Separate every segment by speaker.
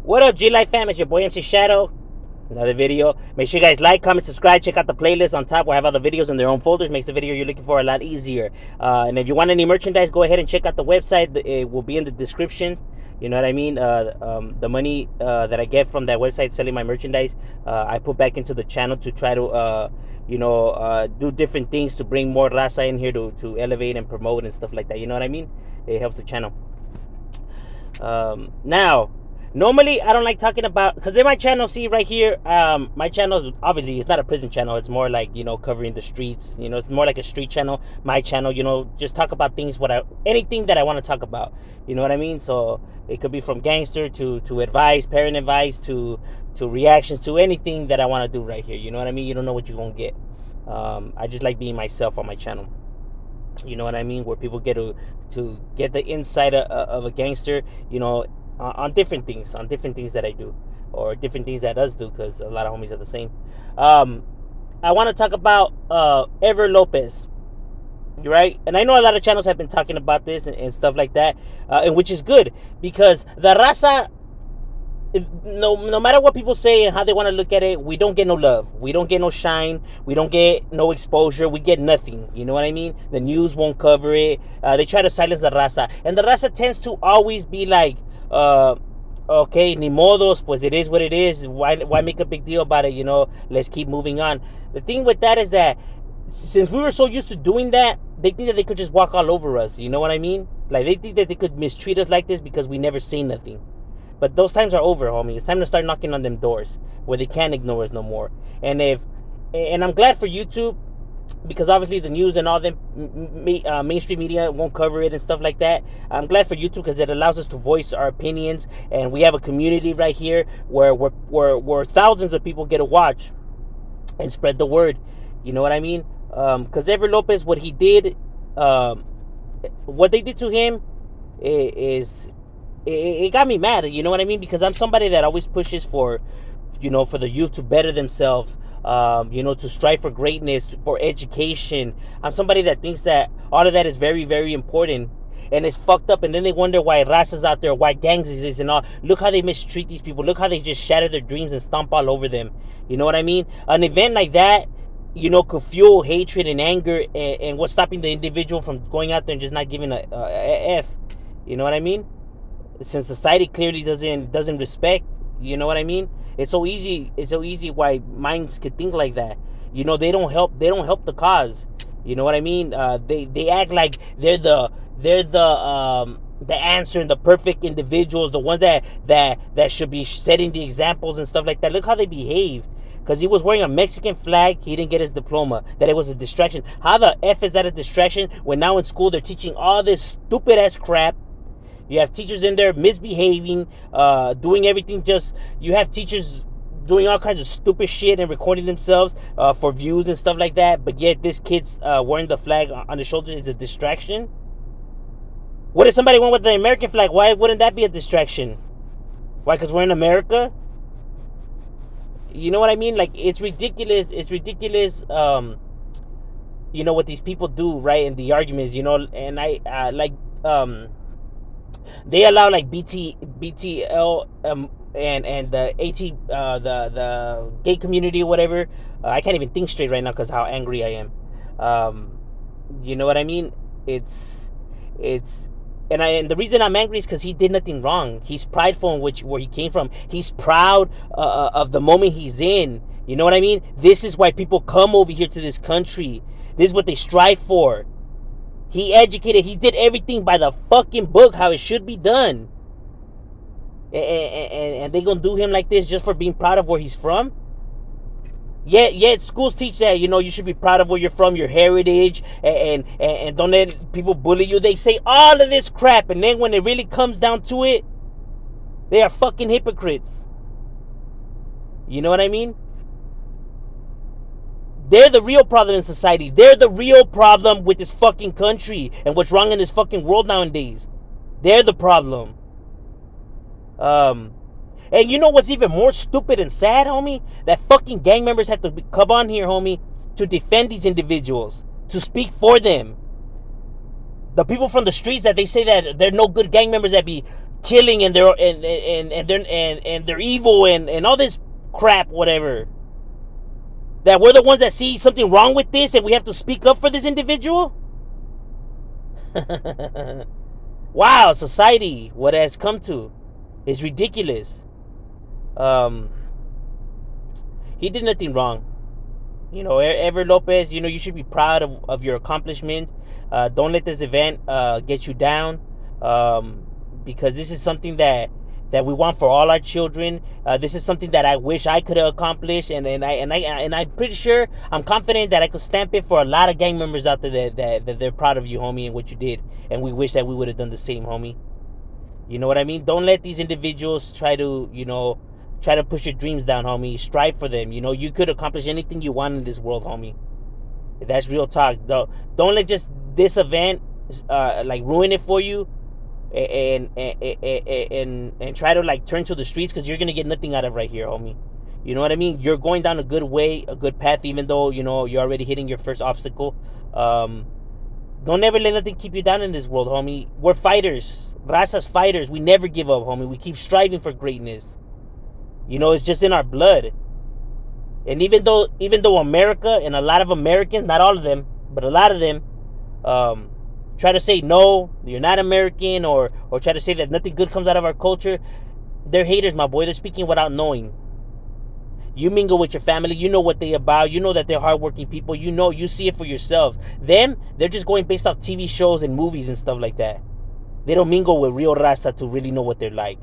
Speaker 1: What up, G Life fam? It's your boy MC Shadow. Another video. Make sure you guys like, comment, subscribe. Check out the playlist on top where I have all the videos in their own folders. Makes the video you're looking for a lot easier. And if you want any merchandise, go ahead and check out the website. It will be in the description. You know what I mean? The money that I get from that website selling my merchandise, I put back into the channel to try to, do different things to bring more raza in here to elevate and promote and stuff like that. You know what I mean? It helps the channel. Now, normally I don't like talking about, because in my channel, see right here, my channel is obviously, it's not a prison channel. It's more like, covering the streets. It's more like a street channel. My channel, just talk about things, anything that I want to talk about. You know what I mean? So it could be from gangster to advice, parent advice, to reactions, to anything that I want to do right here. You know what I mean? You don't know what you're gonna get. I just like being myself on my channel. You know what I mean? Where people get to get the inside of a gangster, on different things that I do, or different things that us do, because a lot of homies are the same. I want to talk about Lopez, right? And I know a lot of channels have been talking about this and stuff like that, and which is good, because the raza, no matter what people say and how they want to look at it, we don't get no love, we don't get no shine, we don't get no exposure, we get nothing. You know what I mean? The news won't cover it. They try to silence the raza, and the raza tends to always be like, okay, ni modos, pues it is what it is. Why make a big deal about it? Let's keep moving on. The thing with that is that since we were so used to doing that, they think that they could just walk all over us. You know what I mean? Like, they think that they could mistreat us like this because we never say nothing. But those times are over, homie. It's time to start knocking on them doors where they can't ignore us no more. And I'm glad for YouTube, because obviously the news and all them mainstream media won't cover it and stuff like that. I'm glad for YouTube, because it allows us to voice our opinions, and we have a community right here where thousands of people get to watch and spread the word. You know what I mean? Because M.O.D. Lopez, what he did, what they did to him is it got me mad. You know what I mean? Because I'm somebody that always pushes for the youth to better themselves, to strive for greatness, for education. I'm somebody that thinks that all of that is very, very important, and it's fucked up. And then they wonder why razas out there, why gangs exist and all. Look how they mistreat these people. Look how they just shatter their dreams and stomp all over them. You know what I mean? An event like that, could fuel hatred and anger, and what's stopping the individual from going out there and just not giving a F. You know what I mean? Since society clearly doesn't respect, you know what I mean? It's so easy why minds could think like that. They don't help the cause. You know what I mean? They act like they're the answer and the perfect individuals, the ones that should be setting the examples and stuff like that. Look how they behave. Because he was wearing a Mexican flag, he didn't get his diploma. That it was a distraction. How the F is that a distraction when now in school they're teaching all this stupid ass crap? You have teachers in there misbehaving, doing everything you have teachers doing all kinds of stupid shit and recording themselves for views and stuff like that. But yet this kid's wearing the flag on his shoulder is a distraction. What if somebody went with the American flag? Why wouldn't that be a distraction? Why? Because we're in America? You know what I mean? Like, it's ridiculous. It's ridiculous, what these people do, right? And the arguments, and they allow like BTL and the the gay community or whatever. I can't even think straight right now because how angry I am. You know what I mean? And the reason I'm angry is because he did nothing wrong. He's prideful in where he came from. He's proud of the moment he's in. You know what I mean? This is why people come over here to this country. This is what they strive for. He educated. He did everything by the fucking book, how it should be done. And they gonna do him like this just for being proud of where he's from? Yet schools teach that, you should be proud of where you're from, your heritage, and don't let people bully you. They say all of this crap, and then when it really comes down to it, they are fucking hypocrites. You know what I mean? They're the real problem in society. They're the real problem with this fucking country and what's wrong in this fucking world nowadays. They're the problem. And you know what's even more stupid and sad, homie? That fucking gang members have to come on here, homie, to defend these individuals, to speak for them. The people from the streets that they say that they're no good gang members that be killing and they're evil and all this crap, whatever. That we're the ones that see something wrong with this and we have to speak up for this individual? Wow, society, what it has come to is ridiculous. He did nothing wrong. Ever Lopez, you should be proud of your accomplishment. Don't let this event get you down, because this is something that we want for all our children. This is something that I wish I could have accomplished, and I'm pretty sure, I'm confident that I could stamp it for a lot of gang members out there that they're proud of you, homie, and what you did, and we wish that we would have done the same, homie. You know what I mean? Don't let these individuals try to push your dreams down, homie. Strive for them. You could accomplish anything you want in this world, homie. That's real talk. Don't let just this event like ruin it for you, and try to like turn to the streets, because you're gonna get nothing out of right here, homie. You know what I mean? You're going down a good way, a good path, even though you're already hitting your first obstacle. Don't ever let nothing keep you down in this world, homie. We're fighters, razas fighters. We never give up, homie. We keep striving for greatness. It's just in our blood. And even though America and a lot of Americans, not all of them, but a lot of them, try to say no, you're not American, or try to say that nothing good comes out of our culture, they're haters, my boy. They're speaking without knowing. You mingle with your family, you know what they about, you know that they're hardworking people, you see it for yourselves. Them, they're just going based off TV shows and movies and stuff like that. They don't mingle with real raza to really know what they're like.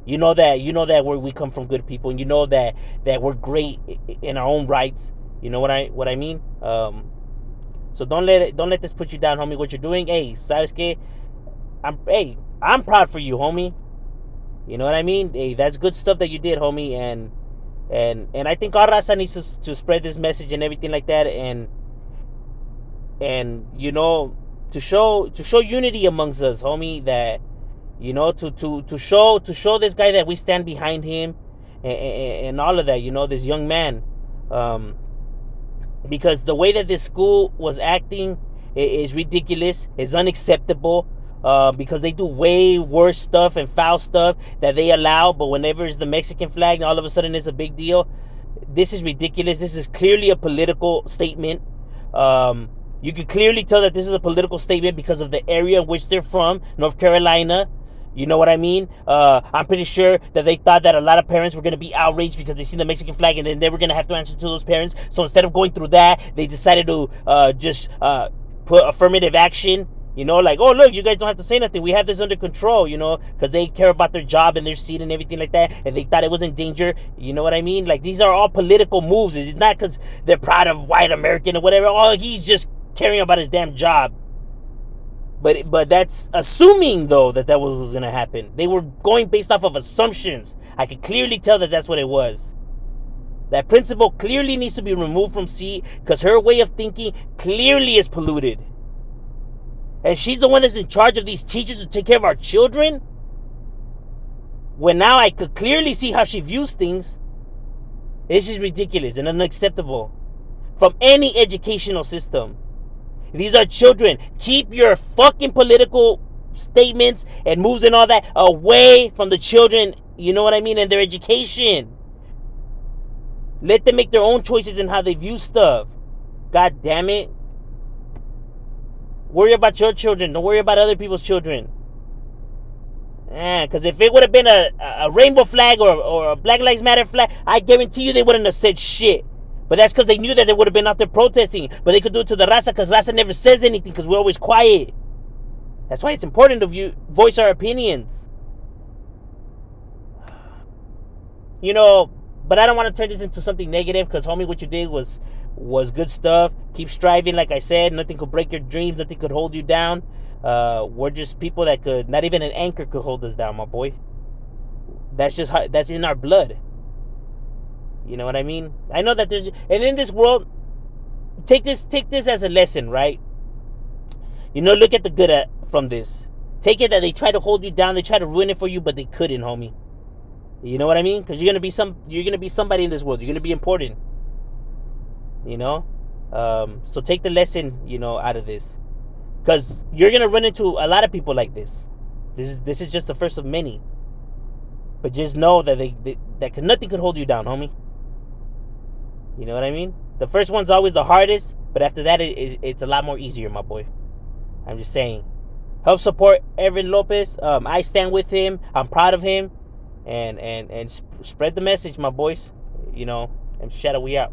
Speaker 1: You know that we come from good people, and you know that we're great in our own rights. You know what I mean? So don't let this put you down, homie. What you're doing, hey, sabes que? I'm proud for you, homie. You know what I mean? Hey, that's good stuff that you did, homie, and I think our raza needs to spread this message and everything like that, and to show unity amongst us, homie, that to show this guy that we stand behind him, and all of that, this young man, because the way that this school was acting is ridiculous, is unacceptable, because they do way worse stuff and foul stuff that they allow, but whenever it's the Mexican flag, all of a sudden it's a big deal. This is ridiculous. This is clearly a political statement. You can clearly tell that this is a political statement because of the area in which they're from, North Carolina. You know what I mean? I'm pretty sure that they thought that a lot of parents were going to be outraged because they seen the Mexican flag, and then they were going to have to answer to those parents. So instead of going through that, they decided to just put affirmative action. Like, oh, look, you guys don't have to say nothing. We have this under control, because they care about their job and their seat and everything like that, and they thought it was in danger. You know what I mean? Like, these are all political moves. It's not because they're proud of white American or whatever. Oh, he's just caring about his damn job. But that's assuming, though, that was what was going to happen. They were going based off of assumptions. I could clearly tell that that's what it was. That principal clearly needs to be removed from seat, because her way of thinking clearly is polluted. And she's the one that's in charge of these teachers to take care of our children. When now I could clearly see how she views things. This is ridiculous and unacceptable from any educational system. These are children. Keep your fucking political statements and moves and all that away from the children, you know what I mean, and their education. Let them make their own choices in how they view stuff. God damn it. Worry about your children. Don't worry about other people's children. Because if it would have been a rainbow flag or a Black Lives Matter flag, I guarantee you they wouldn't have said shit. But that's because they knew that they would have been out there protesting. But they could do it to the raza, because raza never says anything, because we're always quiet. That's why it's important to voice our opinions. But I don't want to turn this into something negative, because, homie, what you did was good stuff. Keep striving, like I said. Nothing could break your dreams. Nothing could hold you down. We're just people that could, not even an anchor could hold us down, my boy. That's in our blood. You know what I mean? I know that and in this world, take this as a lesson, right? Look at the good from this. Take it that they try to hold you down, they try to ruin it for you, but they couldn't, homie. You know what I mean? Because you're gonna be somebody in this world. You're gonna be important. So take the lesson, out of this, because you're gonna run into a lot of people like this. This is just the first of many. But just know that nothing could hold you down, homie. You know what I mean? The first one's always the hardest, but after that, it's a lot more easier, my boy. I'm just saying. Help support Evan Lopez. I stand with him. I'm proud of him. And spread the message, my boys. You know, and shadow, we out.